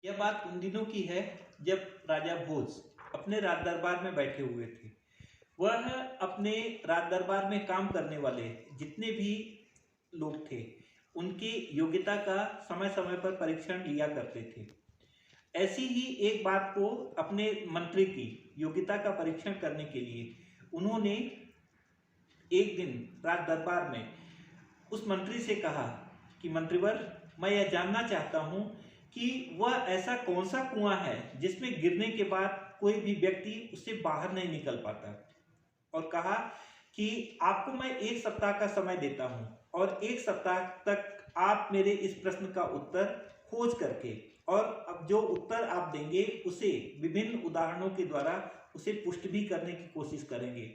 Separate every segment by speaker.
Speaker 1: यह बात उन दिनों की है जब राजा भोज अपने राज दरबार में बैठे हुए थे। वह अपने राज दरबार में काम करने वाले जितने भी लोग थे, उनकी योग्यता का समय समय पर परीक्षण लिया करते थे। ऐसी ही एक बात को अपने मंत्री की योग्यता का परीक्षण करने के लिए उन्होंने एक दिन राज दरबार में उस मंत्री से कहा कि मंत्रीवर, मैं यह जानना चाहता हूँ कि वह ऐसा कौन सा कुआं है जिसमें गिरने के बाद कोई भी व्यक्ति उससे बाहर नहीं निकल पाता। और कहा कि आपको मैं 1 सप्ताह का समय देता हूँ और 1 सप्ताह तक आप मेरे इस प्रश्न का उत्तर खोज करके और अब जो उत्तर आप देंगे उसे विभिन्न उदाहरणों के द्वारा उसे पुष्ट भी करने की कोशिश करेंगे,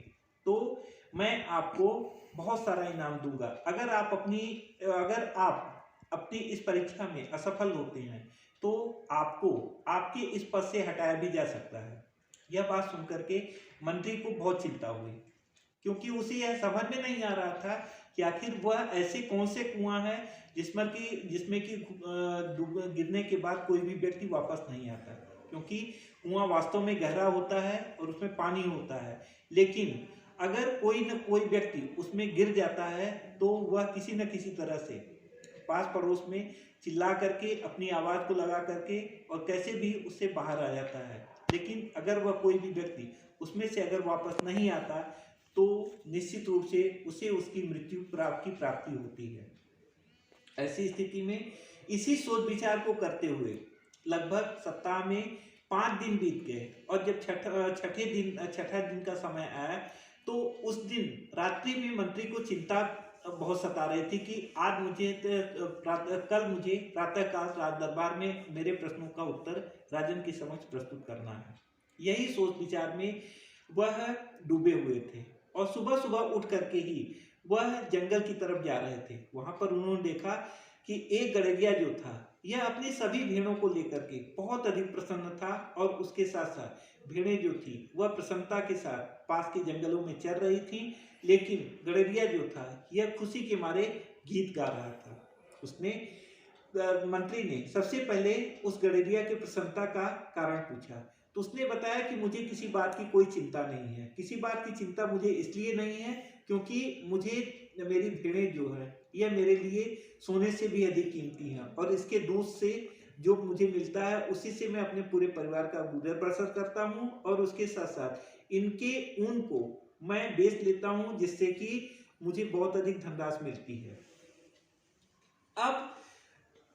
Speaker 1: तो मैं आपको बहुत सारा इनाम दूंगा। अगर आप अपनी इस परीक्षा में असफल होते हैं तो आपको आपके इस पद से हटाया भी जा सकता है। यह बात सुनकर के मंत्री को बहुत चिंता हुई, क्योंकि उसे यह समझ में नहीं आ रहा था कि आखिर वह ऐसे कौन से कुआं है जिसमें कि गिरने के बाद कोई भी व्यक्ति वापस नहीं आता। क्योंकि कुआं वास्तव में गहरा होता है और उसमें पानी होता है, लेकिन अगर कोई न कोई व्यक्ति उसमें गिर जाता है तो वह किसी न किसी तरह से पास पड़ोस में चिल्ला करके अपनी आवाज़ को लगा करके और कैसे भी उससे बाहर आ जाता है। लेकिन अगर वह कोई भी व्यक्ति उसमें से अगर वापस नहीं आता तो निश्चित रूप से उसे उसकी मृत्यु की प्राप्ति होती है। ऐसी स्थिति में इसी सोच विचार को करते हुए लगभग सप्ताह में 5 दिन बीत गए और जब छठा दिन का समय आया तो उस दिन रात्रि में मंत्री को चिंता बहुत सता रही थी कि कल मुझे प्रातःकाल राज दरबार में मेरे प्रश्नों का उत्तर राजन के समक्ष प्रस्तुत करना है। यही सोच विचार में वह डूबे हुए थे और सुबह सुबह उठ करके ही वह जंगल की तरफ जा रहे थे। वहां पर उन्होंने देखा कि एक गड़ेरिया जो था यह अपनी सभी भेड़ों को लेकर के बहुत अधिक प्रसन्न था और उसके साथ साथ भेड़ें जो थी वह प्रसन्नता के साथ पास के जंगलों में चर रही थी। लेकिन गड़ेरिया जो था यह खुशी के मारे गीत गा रहा था। उसने मंत्री ने सबसे पहले उस गड़ेरिया के प्रसन्नता का कारण पूछा तो उसने बताया कि मुझे किसी बात की कोई चिंता नहीं है। किसी बात की चिंता मुझे इसलिए नहीं है क्योंकि मुझे मेरी भेड़ें जो है यह मेरे लिए सोने से भी अधिक कीमती हैं और इसके दूध से जो मुझे मिलता है उसी से मैं अपने पूरे परिवार का गुजर बसर करता हूँ और उसके साथ साथ इनके ऊन को मैं बेच लेता हूँ जिससे कि मुझे बहुत अधिक धनराशि मिलती है। अब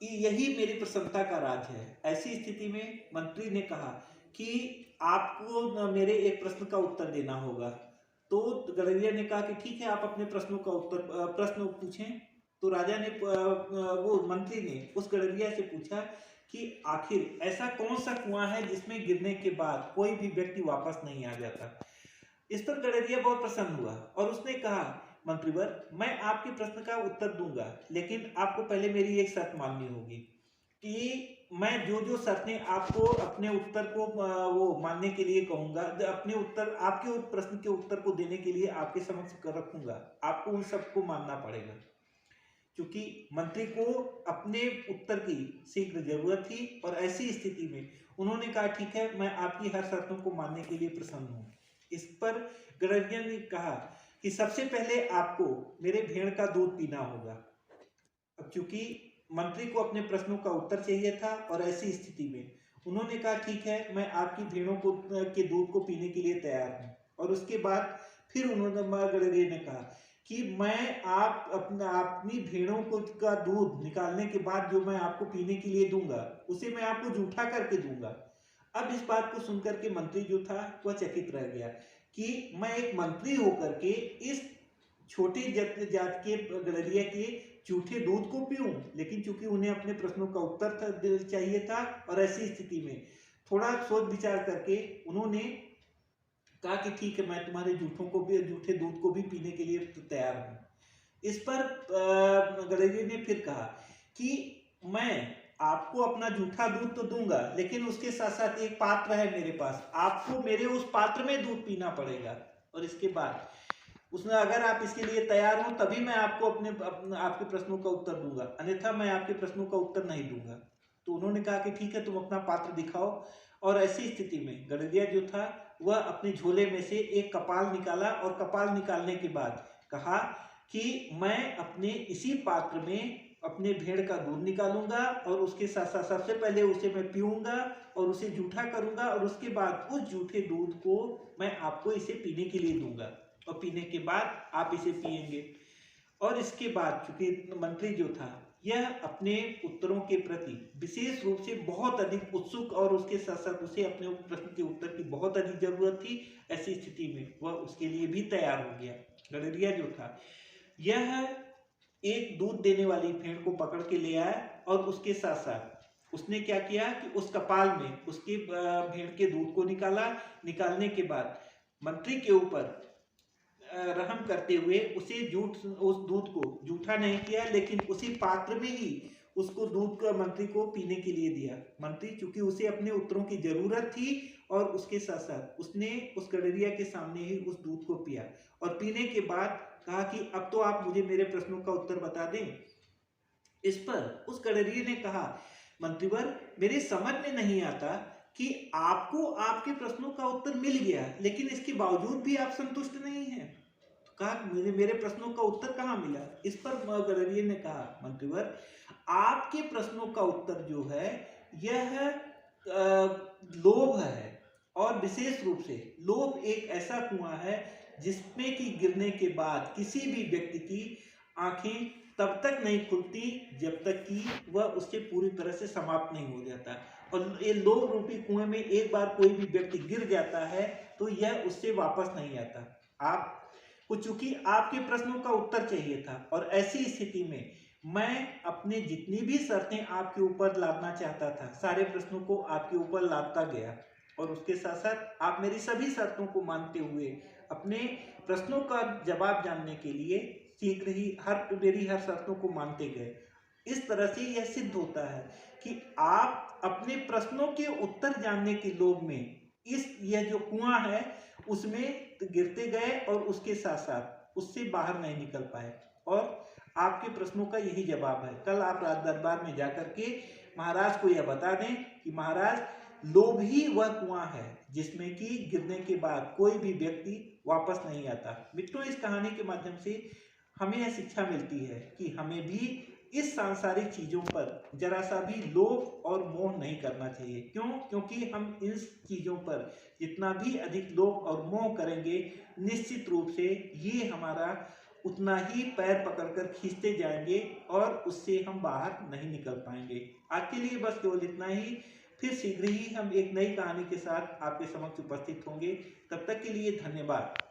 Speaker 1: यही मेरी प्रसन्नता का राज है। ऐसी स्थिति में मंत्री ने कहा कि आपको मेरे एक प्रश्न का उत्तर देना होगा। तो गड़ेरिया ने कहा कि ठीक है, आप अपने प्रश्न पूछें। तो राजा ने वो मंत्री ने उस गड़ेरिया से पूछा कि आखिर ऐसा कौन सा कुआं है जिसमें गिरने के बाद कोई भी व्यक्ति वापस नहीं आ जाता। इस पर गडरिया बहुत प्रसन्न हुआ और उसने कहा, मंत्रीवर, मैं आपके प्रश्न का उत्तर दूंगा, लेकिन आपको पहले मेरी एक शर्त माननी होगी कि मैं जो जो शर्तें आपको अपने उत्तर को वो मानने के लिए कहूंगा, अपने उत्तर आपके प्रश्न के उत्तर को देने के लिए आपके समक्ष रखूंगा, आपको उन सबको मानना पड़ेगा। क्योंकि मंत्री को अपने उत्तर की शीघ्र जरूरत थी और ऐसी स्थिति में उन्होंने कहा, ठीक है, मैं आपकी हर शर्तों को मानने के लिए प्रसन्न हूँ। इस पर गडरिया ने कहा कि सबसे पहले आपको मेरे भेड़ का दूध पीना होगा। अब चूंकि मंत्री को अपने प्रश्नों का उत्तर चाहिए था और ऐसी स्थिति में उन्होंने कहा, ठीक है, मैं आपकी भेड़ों को के दूध को पीने के लिए तैयार हूँ। और उसके बाद फिर उन्होंने गडरिया ने कहा कि मैं अपनी भेड़ों को का दूध निकालने के बाद जो मैं आपको पीने के लिए दूंगा उसे मैं आपको जूठा करके दूंगा। अब इस बात को सुनकर के मंत्री जो था वह चकित रह गया कि मैं एक मंत्री होकर के इस छोटे जात के गडरिया के जूठे दूध को पीऊं। लेकिन चूंकि उन्हें अपने प्रश्नों का उत्तर चाहिए था और ऐसी स्थिति में थोड़ा सोच विचार करके उन्होंने कहा कि ठीक है, मैं तुम्हारे जूठे दूध को भी पीने के लिए तैयार हूँ। इस पर गडरिया ने फिर कहा कि मैं आपको अपना जूठा दूध तो दूंगा, लेकिन उसके साथ साथ एक पात्र है मेरे पास, आपको मेरे उस पात्र में दूध पीना पड़ेगा। और इसके बाद उसने, अगर आप इसके लिए तैयार हो तभी मैं आपको आपके प्रश्नों का उत्तर दूंगा, अन्यथा मैं आपके प्रश्नों का उत्तर नहीं दूंगा। तो उन्होंने कहा कि ठीक है, तुम अपना पात्र दिखाओ। और ऐसी स्थिति में गडरिया जो था वह अपने झोले में से एक कपाल निकाला और कपाल निकालने के बाद कहा कि मैं अपने इसी पात्र में अपने भेड़ का दूध निकालूंगा और उसके साथ साथ सबसे पहले उसे मैं पीऊंगा और उसे जूठा करूंगा और उसके बाद उस जूठे दूध को मैं आपको इसे पीने के लिए दूंगा और पीने के बाद आप इसे पिएंगे। और इसके बाद चूंकि मंत्री जो था यह अपने उत्तरों के प्रति विशेष रूप से बहुत अधिक उत्सुक और उसके साथ साथ उसे अपने प्रश्न के उत्तर की बहुत अधिक जरूरत थी, ऐसी स्थिति में वह उसके लिए भी तैयार हो गया। गडरिया जो था यह एक दूध देने वाली भेड़ को पकड़ के ले आया और उसके साथ साथ उसने क्या किया कि उस कपाल में उसकी भेड़ के दूध को निकाला। निकालने के बाद मंत्री के ऊपर रहम करते हुए उस दूध को जूठा नहीं किया, लेकिन उसी पात्र में ही उसको दूध का मंत्री को पीने के लिए दिया। मंत्री चूंकि उसे अपने उत्तरों की जरूरत थी और उसके साथ साथ उसने उस गडरिया के सामने ही उस दूध को पिया और पीने के बाद कहा कि अब तो आप मुझे मेरे प्रश्नों का उत्तर बता दें। इस पर उस गडरिये ने कहा, मंत्रीवर, मेरे समझ में नहीं आता कि आपको आपके प्रश्नों का उत्तर मिल गया लेकिन इसके बावजूद भी आप संतुष्ट नहीं हैं। तो कहा, मेरे प्रश्नों का उत्तर कहाँ मिला? इस पर गडरिये ने कहा, मंत्रीवर, आपके प्रश्नों का उत्तर जो है यह लोभ है। और विशेष रूप से लोभ एक ऐसा कुआं है जिसमें कि गिरने के बाद किसी भी व्यक्ति की आंखें तब तक नहीं खुलती जब तक कि वह उससे पूरी तरह से समाप्त नहीं हो जाता। और ये लोभ रूपी कुएं में एक बार कोई भी व्यक्ति गिर जाता है तो यह उससे वापस नहीं आता। आपको चूंकि आपके प्रश्नों का उत्तर चाहिए था और ऐसी स्थिति में मैं अपने जितनी भी शर्तें आपके ऊपर लादना चाहता था सारे प्रश्नों को आपके ऊपर लादता गया और उसके साथ साथ आप मेरी सभी शर्तों को मानते हुए अपने प्रश्नों का जवाब जानने के लिए शीघ्र ही मेरी हर शर्तों को मानते गए। इस तरह से यह सिद्ध होता है कि आप अपने प्रश्नों के उत्तर जानने के लोभ में यह जो कुआं है उसमें गिरते गए और उसके साथ साथ उससे बाहर नहीं निकल पाए। और आपके प्रश्नों का यही जवाब है। कल आप राज दरबार में जाकर के महाराज को यह बता दें कि महाराज, लोभ ही वह कुआं है जिसमें कि गिरने के बाद कोई भी व्यक्ति वापस नहीं आता। मित्रों, इस कहानी के माध्यम से हमें यह शिक्षा मिलती है कि हमें भी इस सांसारिक चीजों पर जरा सा भी लोभ और मोह नहीं करना चाहिए। क्यों? क्योंकि हम इस चीजों पर जितना भी अधिक लोभ और मोह करेंगे निश्चित रूप से ये हमारा उतना ही पैर पकड़कर खींचते जाएंगे और उससे हम बाहर नहीं निकल पाएंगे। आज के लिए बस केवल इतना ही। फिर शीघ्र ही हम एक नई कहानी के साथ आपके समक्ष उपस्थित होंगे। तब तक के लिए धन्यवाद।